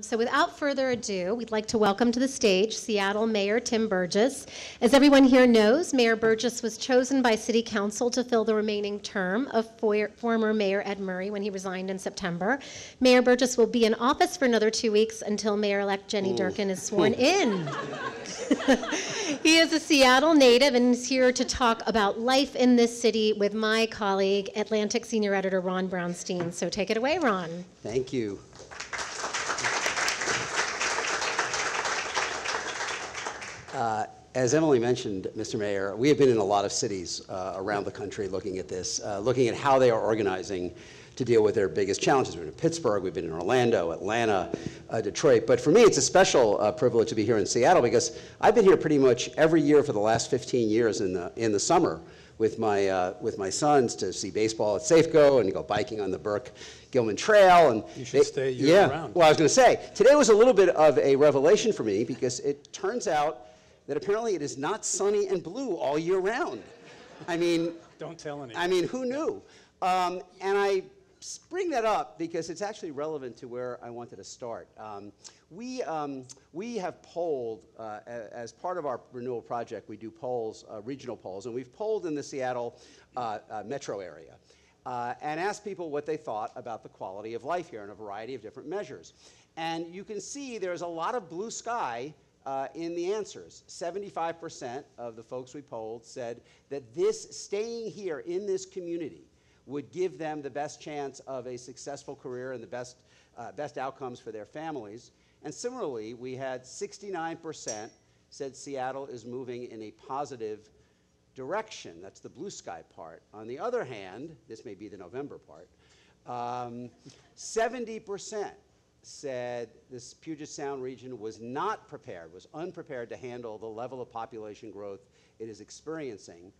So without further ado, we'd like to welcome to the stage Seattle Mayor Tim Burgess. As everyone here knows, Mayor Burgess was chosen by City Council to fill the remaining term of former Mayor Ed Murray when he resigned in September. Mayor Burgess will be in office for another 2 weeks until Mayor-elect Jenny Durkan is sworn in. He is a Seattle native and is here to talk about life in this city with my colleague, Atlantic Senior Editor Ron Brownstein. So take it away, Ron. Thank you. As Emily mentioned, Mr. Mayor, we have been in a lot of cities around the country looking at this, looking at how they are organizing to deal with their biggest challenges. We've been in Pittsburgh, we've been in Orlando, Atlanta, Detroit. But for me, it's a special privilege to be here in Seattle because I've been here pretty much every year for the last 15 years in the summer with my sons to see baseball at Safeco and go biking on the Burke-Gilman Trail. And you should stay year-round. Well, I was going to say, today was a little bit of a revelation for me because it turns out that apparently it is not sunny and blue all year round. I mean, don't tell anyone. I mean, who knew? And I bring that up because it's actually relevant to where I wanted to start. We have polled, as part of our renewal project, we do polls, regional polls, and we've polled in the Seattle metro area and asked people what they thought about the quality of life here in a variety of different measures. And you can see there's a lot of blue sky in the answers. 75% of the folks we polled said that staying here in this community would give them the best chance of a successful career and the best outcomes for their families. And similarly, we had 69% said Seattle is moving in a positive direction. That's the blue sky part. On the other hand, this may be the November part, 70% said this Puget Sound region was not prepared, was unprepared to handle the level of population growth it is experiencing.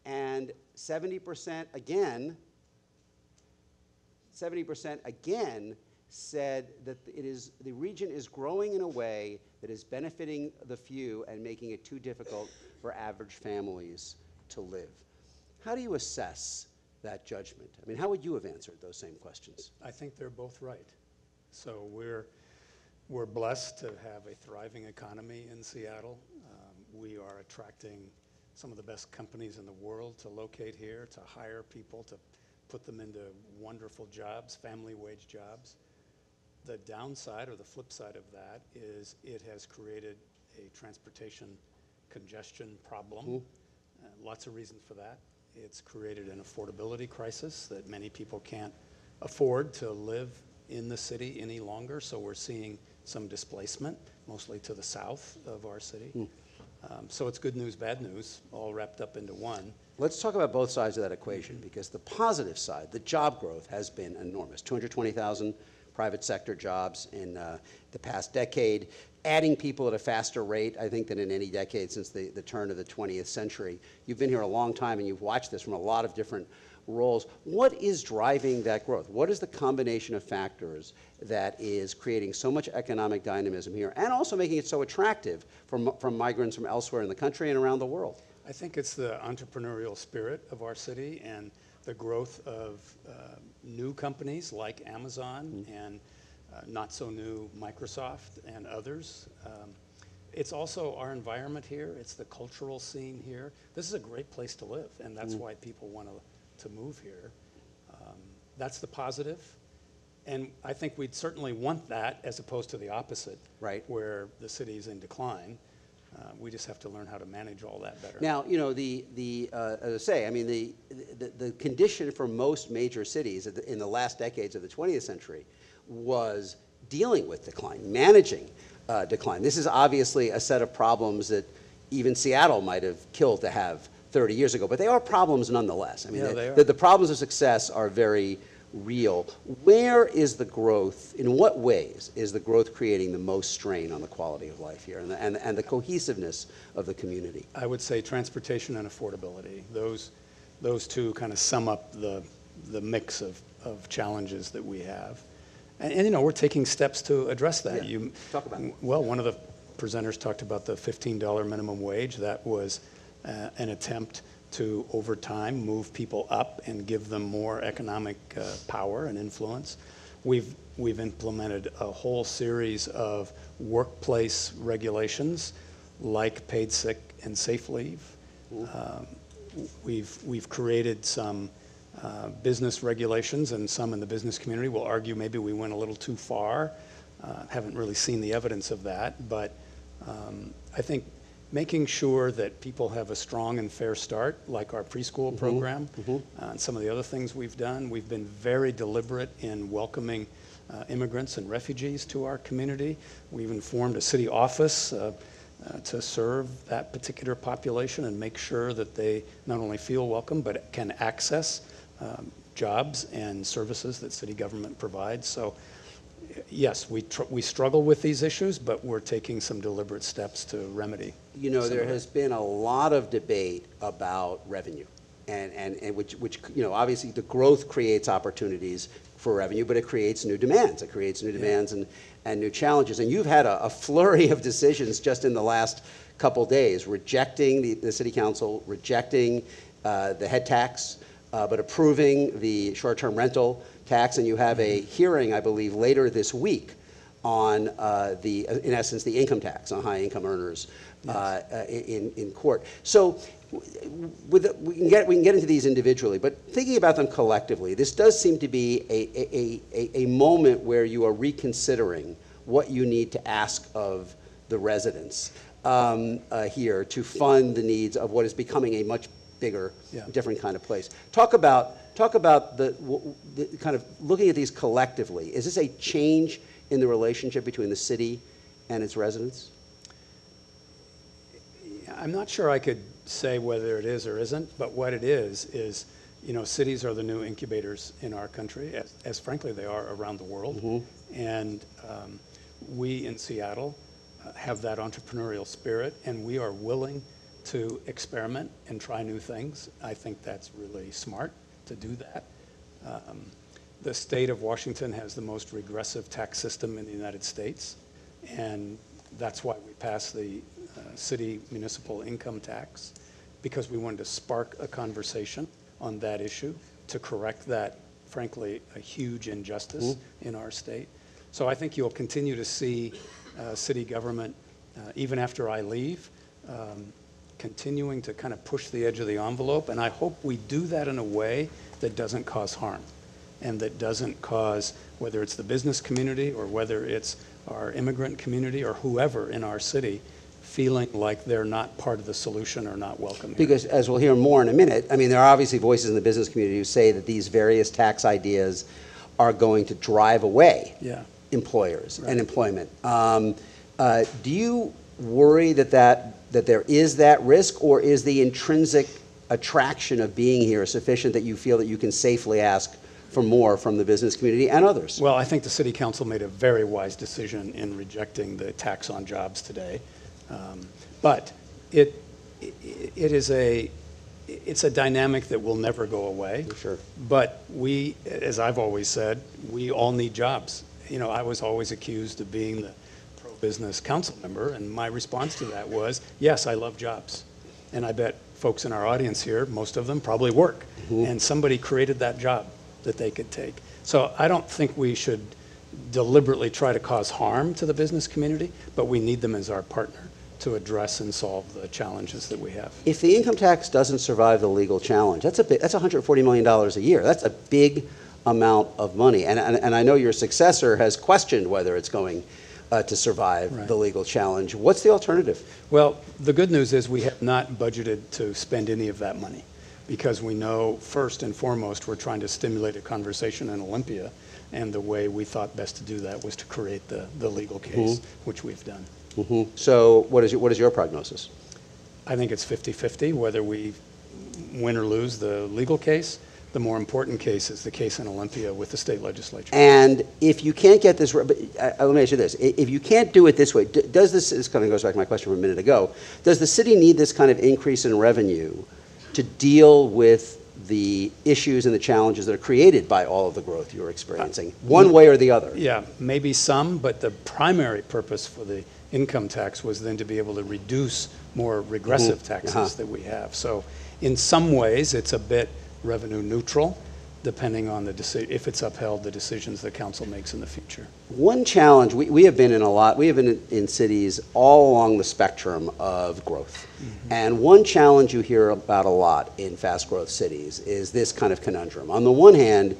And 70% again said that the region is growing in a way that is benefiting the few and making it too difficult for average families to live. How do you assess that judgment? I mean, how would you have answered those same questions? I think they're both right. So we're blessed to have a thriving economy in Seattle. We are attracting some of the best companies in the world to locate here, to hire people, to put them into wonderful jobs, family wage jobs. The downside, or the flip side of that, is it has created a transportation congestion problem. Lots of reasons for that. It's created an affordability crisis that many people can't afford to live in the city any longer, so we're seeing some displacement, mostly to the south of our city. So it's good news, bad news, all wrapped up into one. Let's talk about both sides of that equation, because the positive side, the job growth, has been enormous. 220,000 private sector jobs in the past decade, adding people at a faster rate, I think, than in any decade since the turn of the 20th century. You've been here a long time, and you've watched this from a lot of different roles. What is driving that growth? What is the combination of factors that is creating so much economic dynamism here and also making it so attractive from migrants from elsewhere in the country and around the world? I think it's the entrepreneurial spirit of our city and the growth of new companies like Amazon and not so new Microsoft and others. It's also our environment here. It's the cultural scene here. This is a great place to live, and that's why people want to move here. That's the positive. And I think we'd certainly want that as opposed to the opposite, right, where the city's in decline. We just have to learn how to manage all that better. Now, you know, as I say, I mean, the condition for most major cities in the last decades of the 20th century was dealing with decline, managing decline. This is obviously a set of problems that even Seattle might have killed to have 30 years ago, but they are problems nonetheless. I mean, the problems of success are very real. Where is the growth, in what ways is the growth creating the most strain on the quality of life here and the cohesiveness of the community? I would say transportation and affordability. Those two kind of sum up the mix of challenges that we have. And you know, we're taking steps to address that. Yeah. Talk about it. Well, one of the presenters talked about the $15 minimum wage. That was an attempt to, over time, move people up and give them more economic power and influence. We've implemented a whole series of workplace regulations like paid sick and safe leave. We've created some business regulations, and some in the business community will argue maybe we went a little too far. Haven't really seen the evidence of that, but I think making sure that people have a strong and fair start, like our preschool program, and some of the other things we've done. We've been very deliberate in welcoming immigrants and refugees to our community. We even formed a city office to serve that particular population and make sure that they not only feel welcome, but can access jobs and services that city government provides. So yes, we struggle with these issues, but we're taking some deliberate steps to remedy. You know, there has been a lot of debate about revenue, and which you know, obviously the growth creates opportunities for revenue, but it creates new demands. It creates new demands and new challenges. And you've had a flurry of decisions just in the last couple days, rejecting the city council, rejecting the head tax, but approving the short-term rental tax, and you have a hearing, I believe, later this week on in essence, the income tax on high-income earners in court. So we can get into these individually, but thinking about them collectively, this does seem to be a moment where you are reconsidering what you need to ask of the residents here to fund the needs of what is becoming a much bigger, different kind of place. Talk about the kind of looking at these collectively. Is this a change in the relationship between the city and its residents? I'm not sure I could say whether it is or isn't, but what it is, you know, cities are the new incubators in our country, as frankly they are around the world. And we in Seattle have that entrepreneurial spirit, and we are willing to experiment and try new things. I think that's really smart to do that. The state of Washington has the most regressive tax system in the United States, and that's why we passed the city municipal income tax, because we wanted to spark a conversation on that issue to correct that, frankly, a huge injustice in our state. So I think you'll continue to see city government, even after I leave, continuing to kind of push the edge of the envelope, and I hope we do that in a way that doesn't cause harm and that doesn't cause, whether it's the business community or whether it's our immigrant community or whoever in our city, feeling like they're not part of the solution or not welcome here. Because as we'll hear more in a minute, I mean, there are obviously voices in the business community who say that these various tax ideas are going to drive away employers and employment. Do you worry that there is that risk, or is the intrinsic attraction of being here sufficient that you feel that you can safely ask for more from the business community and others? Well, I think the city council made a very wise decision in rejecting the tax on jobs today. But it's a dynamic that will never go away. For sure. But we, as I've always said, we all need jobs. You know, I was always accused of being the pro-business council member, and my response to that was, yes, I love jobs. And I bet folks in our audience here, most of them probably work. And somebody created that job that they could take. So I don't think we should deliberately try to cause harm to the business community, but we need them as our partner to address and solve the challenges that we have. If the income tax doesn't survive the legal challenge, that's $140 million a year. That's a big amount of money. And I know your successor has questioned whether it's going to survive the legal challenge. What's the alternative? Well, the good news is we have not budgeted to spend any of that money, because we know first and foremost we're trying to stimulate a conversation in Olympia, and the way we thought best to do that was to create the legal case, which we've done. So what is your prognosis? I think it's 50-50 whether we win or lose the legal case. The more important case is the case in Olympia with the state legislature. And if you can't get this, let me ask you this. If you can't do it this way, does this kind of goes back to my question from a minute ago, does the city need this kind of increase in revenue to deal with the issues and the challenges that are created by all of the growth you're experiencing, one way or the other? Yeah, maybe some, but the primary purpose for the income tax was then to be able to reduce more regressive taxes that we have. So in some ways, it's a bit revenue neutral. depending on if it's upheld, the decisions the council makes in the future. One challenge, we have been in cities all along the spectrum of growth. And one challenge you hear about a lot in fast growth cities is this kind of conundrum. On the one hand,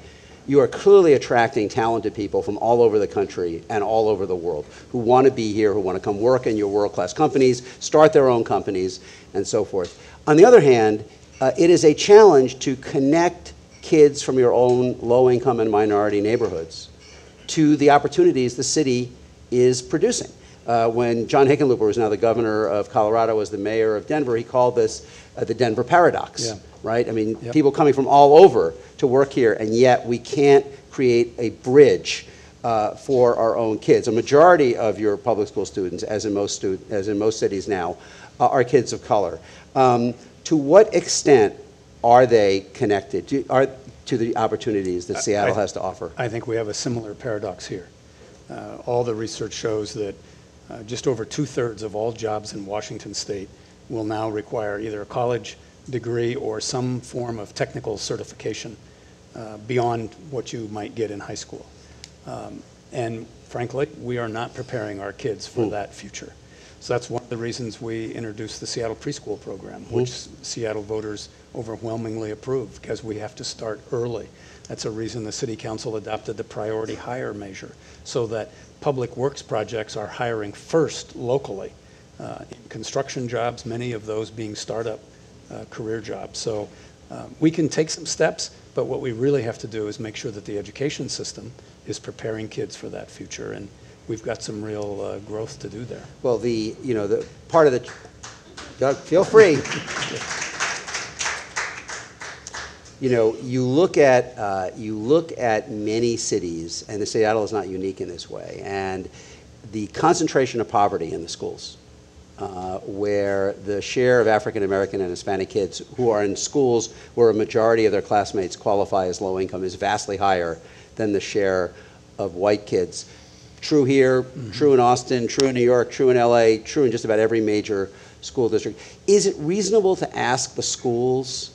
you are clearly attracting talented people from all over the country and all over the world who want to be here, who want to come work in your world-class companies, start their own companies, and so forth. On the other hand, it is a challenge to connect kids from your own low-income and minority neighborhoods to the opportunities the city is producing. When John Hickenlooper, who's now the governor of Colorado, was the mayor of Denver, he called this the Denver paradox, right? I mean, people coming from all over to work here, and yet we can't create a bridge for our own kids. A majority of your public school students, as in most cities now, are kids of color. To what extent are they connected to the opportunities that Seattle has to offer? I think we have a similar paradox here. All the research shows that just over 2/3 of all jobs in Washington state will now require either a college degree or some form of technical certification beyond what you might get in high school. And frankly, we are not preparing our kids for that future. So that's one of the reasons we introduced the Seattle preschool program, which Seattle voters overwhelmingly approved, because we have to start early. That's a reason the City Council adopted the priority hire measure, so that public works projects are hiring first locally. In construction jobs, many of those being startup career jobs. So we can take some steps, but what we really have to do is make sure that the education system is preparing kids for that future. And we've got some real growth to do there. Well, the part of the, Doug, feel free. You look at many cities, and Seattle is not unique in this way, and the concentration of poverty in the schools, where the share of African American and Hispanic kids who are in schools where a majority of their classmates qualify as low income is vastly higher than the share of white kids. True here, true in Austin, true in New York, true in LA, true in just about every major school district. Is it reasonable to ask the schools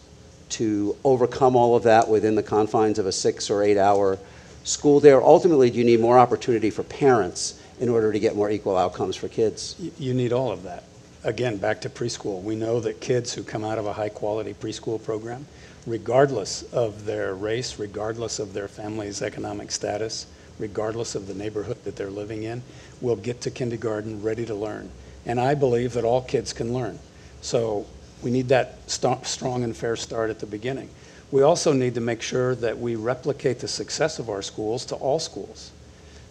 to overcome all of that within the confines of a 6 or 8 hour school day? Or ultimately, do you need more opportunity for parents in order to get more equal outcomes for kids? You need all of that. Again, back to preschool. We know that kids who come out of a high quality preschool program, regardless of their race, regardless of their family's economic status, regardless of the neighborhood that they're living in, will get to kindergarten ready to learn. And I believe that all kids can learn. So we need that strong and fair start at the beginning. We also need to make sure that we replicate the success of our schools to all schools.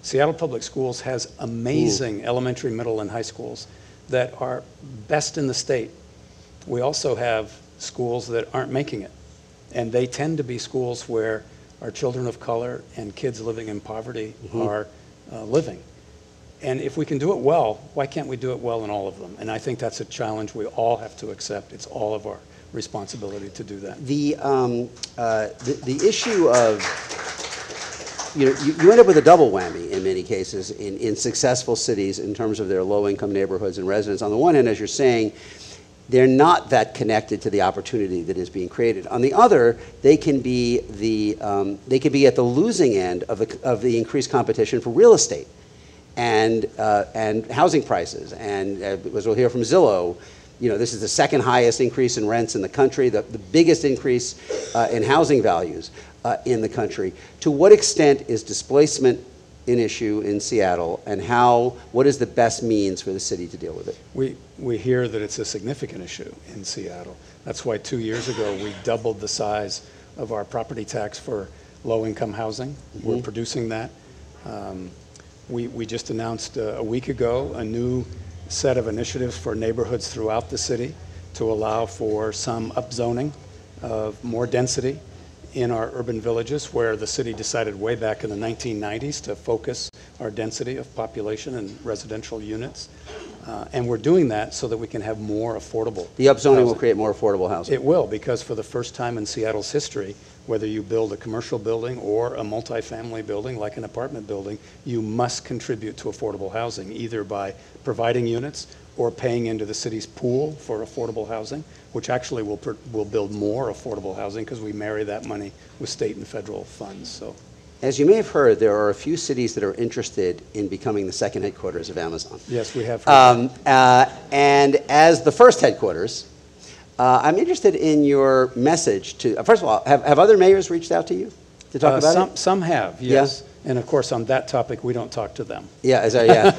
Seattle Public Schools has amazing elementary, middle, and high schools that are best in the state. We also have schools that aren't making it. And they tend to be schools where our children of color and kids living in poverty are living. And if we can do it well, why can't we do it well in all of them? And I think that's a challenge we all have to accept. It's all of our responsibility to do that. The issue of, you end up with a double whammy in many cases in successful cities in terms of their low-income neighborhoods and residents. On the one hand, as you're saying, they're not that connected to the opportunity that is being created. On the other, they can be at the losing end of the increased competition for real estate and housing prices. And as we'll hear from Zillow, this is the second highest increase in rents in the country, the biggest increase in housing values in the country. To what extent is displacement an issue in Seattle, and what is the best means for the city to deal with it? We hear that it's a significant issue in Seattle. That's why 2 years ago we doubled the size of our property tax for low-income housing. We're producing that. We just announced a week ago a new set of initiatives for neighborhoods throughout the city to allow for some upzoning of more density in our urban villages, where the city decided way back in the 1990s to focus our density of population and residential units. And we're doing that so that we can have more affordable The upzoning housing. will create more affordable housing. It will, because for the first time in Seattle's history, whether you build a commercial building or a multifamily building like an apartment building, you must contribute to affordable housing, either by providing units or paying into the city's pool for affordable housing, which actually will build more affordable housing because we marry that money with state and federal funds. So, as you may have heard, there are a few cities that are interested in becoming the second headquarters of Amazon. yes, we have heard And as the first headquarters, I'm interested in your message to, first of all, have other mayors reached out to you to talk about it? Some have, yes. And of course, on that topic, we don't talk to them. Yeah, yeah.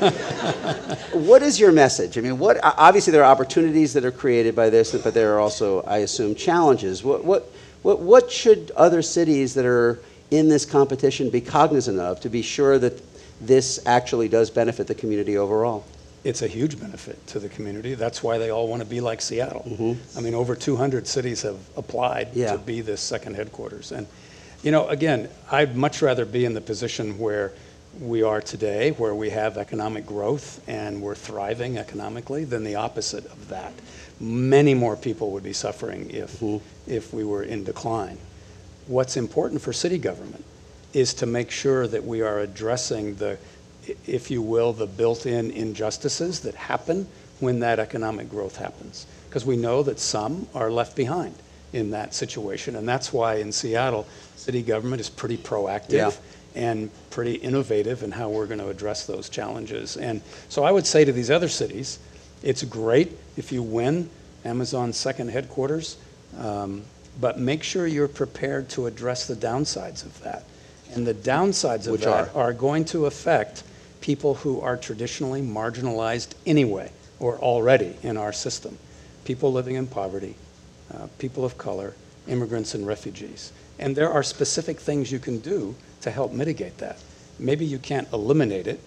What is your message? I mean, obviously there are opportunities that are created by this, but there are also, I assume, challenges. What should other cities that are in this competition be cognizant of to be sure that this actually does benefit the community overall? It's a huge benefit to the community. That's why they all want to be like Seattle. I mean, over 200 cities have applied to be this second headquarters. And, you know, again, I'd much rather be in the position where we are today, where we have economic growth and we're thriving economically, than the opposite of that. Many more people would be suffering if we were in decline. What's important for city government is to make sure that we are addressing the, if you will, the built-in injustices that happen when that economic growth happens. Because we know that some are left behind in that situation. And that's why in Seattle, city government is pretty proactive and pretty innovative in how we're going to address those challenges. And so I would say to these other cities, it's great if you win Amazon's second headquarters, but make sure you're prepared to address the downsides of that. And the downsides of that are going to affect people who are traditionally marginalized anyway, or already in our system. People living in poverty, people of color, immigrants and refugees. And there are specific things you can do to help mitigate that. Maybe you can't eliminate it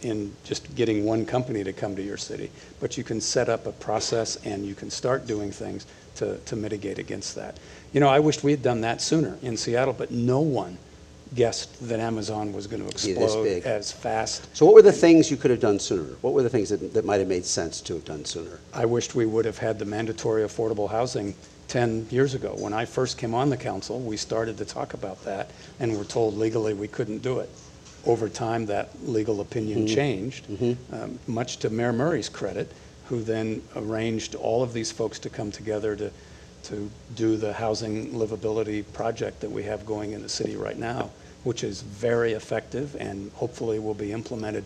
in just getting one company to come to your city, but you can set up a process and you can start doing things to mitigate against that. You know, I wished we had done that sooner in Seattle, but no one guessed that Amazon was going to explode as fast. So what were the things you could have done sooner? What were the things that might have made sense to have done sooner? I wished we would have had the mandatory affordable housing 10 years ago. When I first came on the council, we started to talk about that and were told legally we couldn't do it. Over time, that legal opinion changed, much to Mayor Murray's credit, who then arranged all of these folks to come together to do the housing livability project that we have going in the city right now, which is very effective and hopefully will be implemented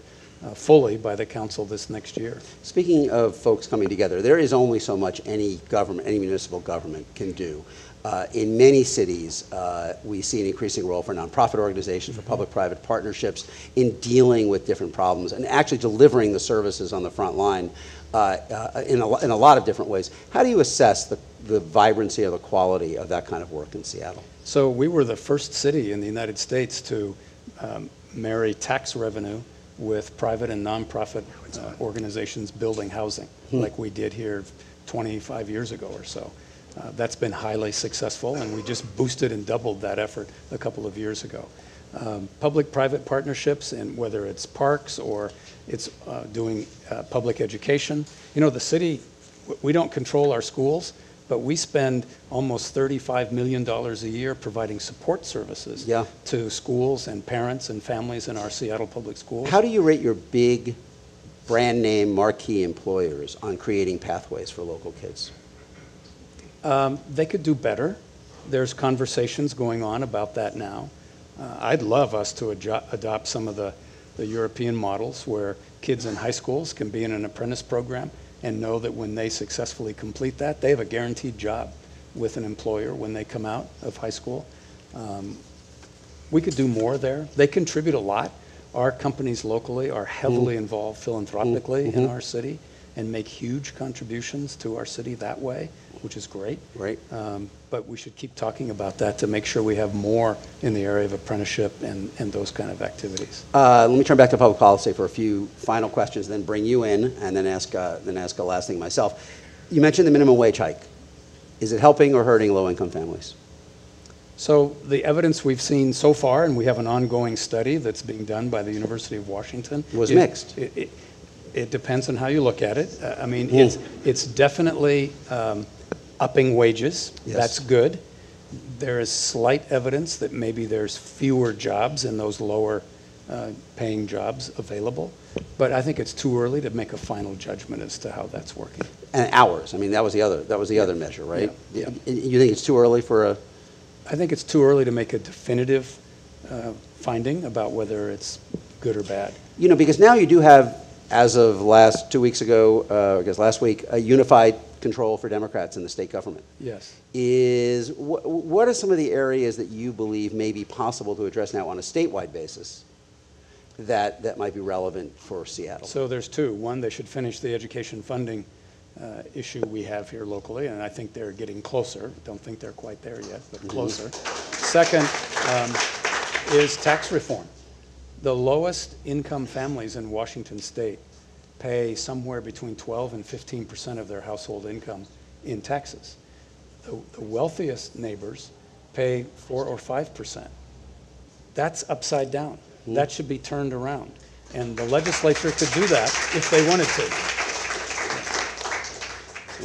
fully by the council this next year. Speaking of folks coming together, there is only so much any government, any municipal government can do. In many cities, we see an increasing role for nonprofit organizations, for public-private partnerships in dealing with different problems and actually delivering the services on the front line in a lot of different ways. How do you assess the vibrancy or the quality of that kind of work in Seattle? So we were the first city in the United States to marry tax revenue with private and nonprofit organizations building housing, like we did here 25 years ago or so. That's been highly successful, and we just boosted and doubled that effort a couple of years ago. Public-private partnerships, and whether it's parks or it's doing public education. You know, the city, we don't control our schools, but we spend almost $35 million a year providing support services to schools and parents and families in our Seattle public schools. How do you rate your big brand name marquee employers on creating pathways for local kids? They could do better. There's conversations going on about that now. I'd love us to adopt some of the European models where kids in high schools can be in an apprentice program and know that when they successfully complete that, they have a guaranteed job with an employer when they come out of high school. We could do more there. They contribute a lot. Our companies locally are heavily involved philanthropically in our city and make huge contributions to our city that way, which is great. Right. But we should keep talking about that to make sure we have more in the area of apprenticeship and those kind of activities. Let me turn back to public policy for a few final questions, then bring you in, and then ask a last thing myself. You mentioned the minimum wage hike. Is it helping or hurting low-income families? So the evidence we've seen so far, and we have an ongoing study that's being done by the University of Washington, was mixed. It depends on how you look at it. I mean, it's definitely upping wages. Yes. That's good. There is slight evidence that maybe there's fewer jobs in those lower paying jobs available. But I think it's too early to make a final judgment as to how that's working. And hours. I mean, that was the other measure, right? Yeah. You think it's too early for a? I think it's too early to make a definitive finding about whether it's good or bad. You know, because now you do have, as of 2 weeks ago, I guess last week, a unified control for Democrats in the state government. Yes. What are some of the areas that you believe may be possible to address now on a statewide basis that might be relevant for Seattle? So there's two. One, they should finish the education funding issue we have here locally, and I think they're getting closer. Don't think they're quite there yet, but closer. Second is tax reform. The lowest income families in Washington state pay somewhere between 12 and 15% of their household income in taxes. The wealthiest neighbors pay 4 or 5%. That's upside down. That should be turned around. And the legislature could do that if they wanted to.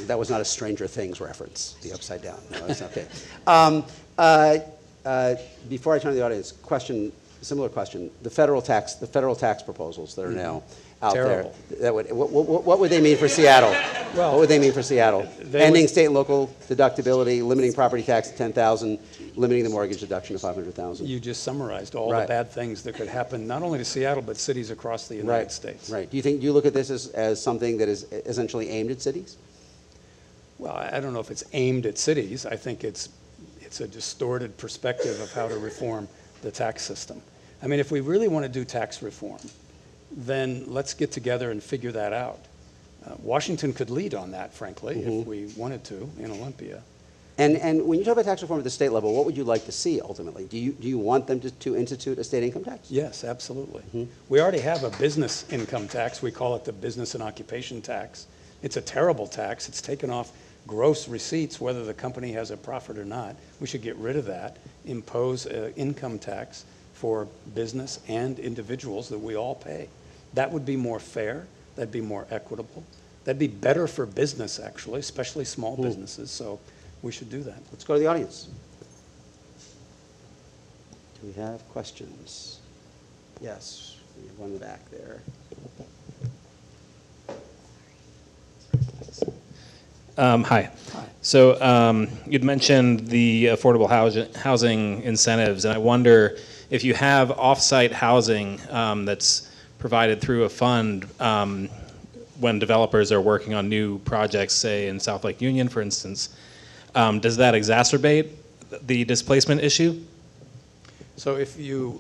That was not a Stranger Things reference, the upside down. No, that's okay. Before I turn to the audience, similar question. The federal tax proposals that are now out Terrible. there. What would they mean for Seattle? Well, what would they mean for Seattle? Ending would, state and local deductibility, limiting property tax to $10,000, limiting the mortgage deduction to $500,000. You just summarized all the bad things that could happen, not only to Seattle, but cities across the United States. Right. Do you look at this as something that is essentially aimed at cities? Well, I don't know if it's aimed at cities. I think it's a distorted perspective of how to reform the tax system. I mean, if we really want to do tax reform, then let's get together and figure that out. Washington could lead on that, frankly, if we wanted to in Olympia. And when you talk about tax reform at the state level, what would you like to see ultimately? Do you want them to institute a state income tax? Yes, absolutely. We already have a business income tax. We call it the business and occupation tax. It's a terrible tax. It's taken off gross receipts, whether the company has a profit or not. We should get rid of that, impose an income tax for business and individuals that we all pay. That would be more fair. That'd be more equitable. That'd be better for business, actually, especially small businesses. So we should do that. Let's go to the audience. Do we have questions? Yes, we have one in the back there. Hi. So you'd mentioned the affordable housing incentives, and I wonder if you have off-site housing that's provided through a fund when developers are working on new projects, say in South Lake Union, for instance, does that exacerbate the displacement issue? So if you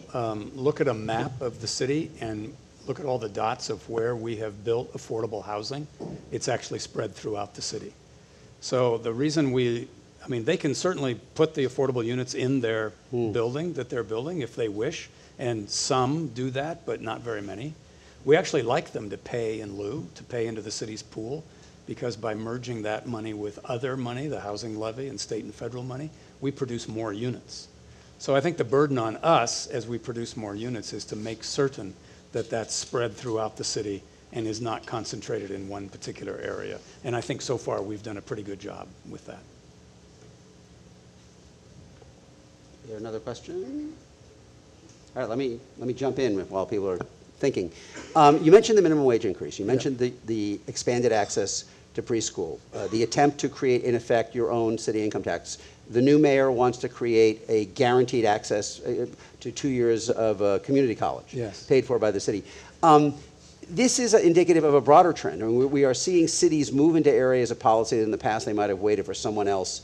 look at a map of the city and look at all the dots of where we have built affordable housing, it's actually spread throughout the city. So the reason they can certainly put the affordable units in their building that they're building if they wish, and some do that, but not very many. We actually like them to pay in lieu, to pay into the city's pool, because by merging that money with other money, the housing levy and state and federal money, we produce more units. So I think the burden on us as we produce more units is to make certain that that's spread throughout the city and is not concentrated in one particular area. And I think so far we've done a pretty good job with that. Is there another question? All right, let me jump in while people are thinking. You mentioned the minimum wage increase. You mentioned the expanded access to preschool, the attempt to create, in effect, your own city income tax. The new mayor wants to create a guaranteed access to 2 years of community college, paid for by the city. This is indicative of a broader trend. I mean, we are seeing cities move into areas of policy that in the past they might have waited for someone else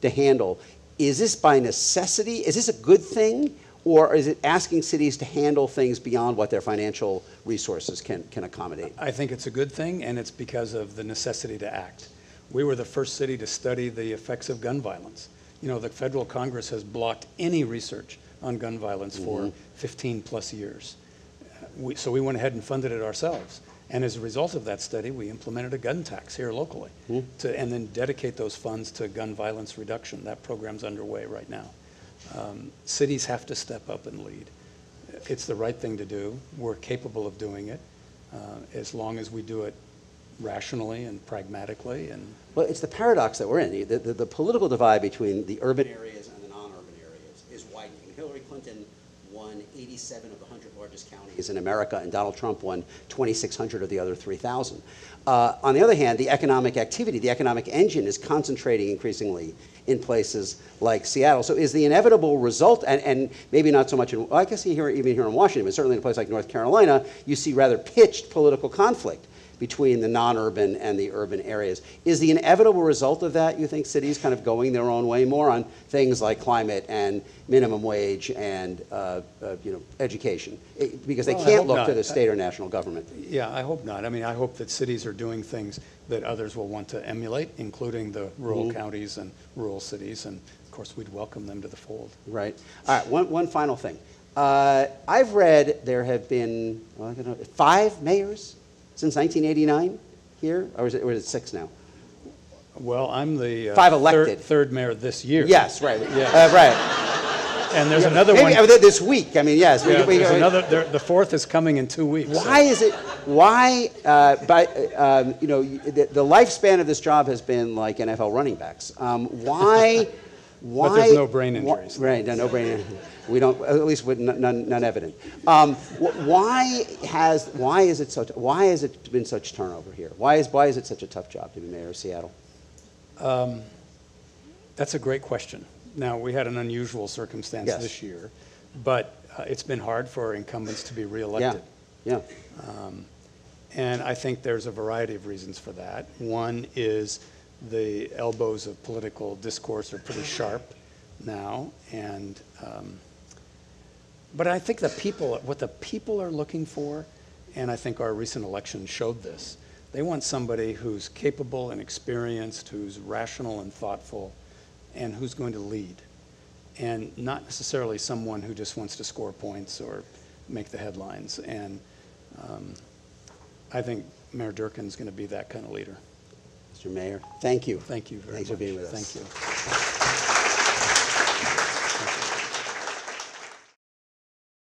to handle. Is this by necessity? Is this a good thing? Or is it asking cities to handle things beyond what their financial resources can accommodate? I think it's a good thing, and it's because of the necessity to act. We were the first city to study the effects of gun violence. You know, the federal Congress has blocked any research on gun violence for 15 plus years. So we went ahead and funded it ourselves. And as a result of that study, we implemented a gun tax here locally and then dedicate those funds to gun violence reduction. That program's underway right now. Cities have to step up and lead. It's the right thing to do. We're capable of doing it as long as we do it rationally and pragmatically. Well, it's the paradox that we're in. The political divide between the urban areas and the non-urban areas is widening. Hillary Clinton won 87 of the 100 largest counties in America, and Donald Trump won 2,600 of the other 3,000. On the other hand, the economic activity, the economic engine is concentrating increasingly in places like Seattle. So is the inevitable result, and maybe not so much in, well, I guess even here in Washington, but certainly in a place like North Carolina, you see rather pitched political conflict between the non-urban and the urban areas. Is the inevitable result of that, you think, cities kind of going their own way more on things like climate and minimum wage and education? Because they can't look to the state or national government. Yeah, I hope not. I mean, I hope that cities are doing things that others will want to emulate, including the rural counties and rural cities, and of course we'd welcome them to the fold. Right. All right, one final thing. I've read there have been, well, I don't know, 5 mayors since 1989 here, or is it 6 now? Well, I'm the 5 elected. third mayor this year. Yes, right. Yeah. Right. And there's another maybe, one this week. I mean, yes. Yeah, there's another. The 4th is coming in 2 weeks. Why is it? Why? The lifespan of this job has been like NFL running backs. Why? But there's no brain injuries. Right. No brain injuries. We don't, at least with none evident. Why has it been such turnover here? Why is it such a tough job to be mayor of Seattle? That's a great question. Now, we had an unusual circumstance this year, but it's been hard for incumbents to be reelected. Yeah. And I think there's a variety of reasons for that. One is the elbows of political discourse are pretty sharp now, and but I think what the people are looking for, and I think our recent election showed this, they want somebody who's capable and experienced, who's rational and thoughtful, and who's going to lead, and not necessarily someone who just wants to score points or make the headlines. And I think Mayor Durkin's going to be that kind of leader. Mr. Mayor, thank you. Thank you very much. Thanks for being with us. Thank you.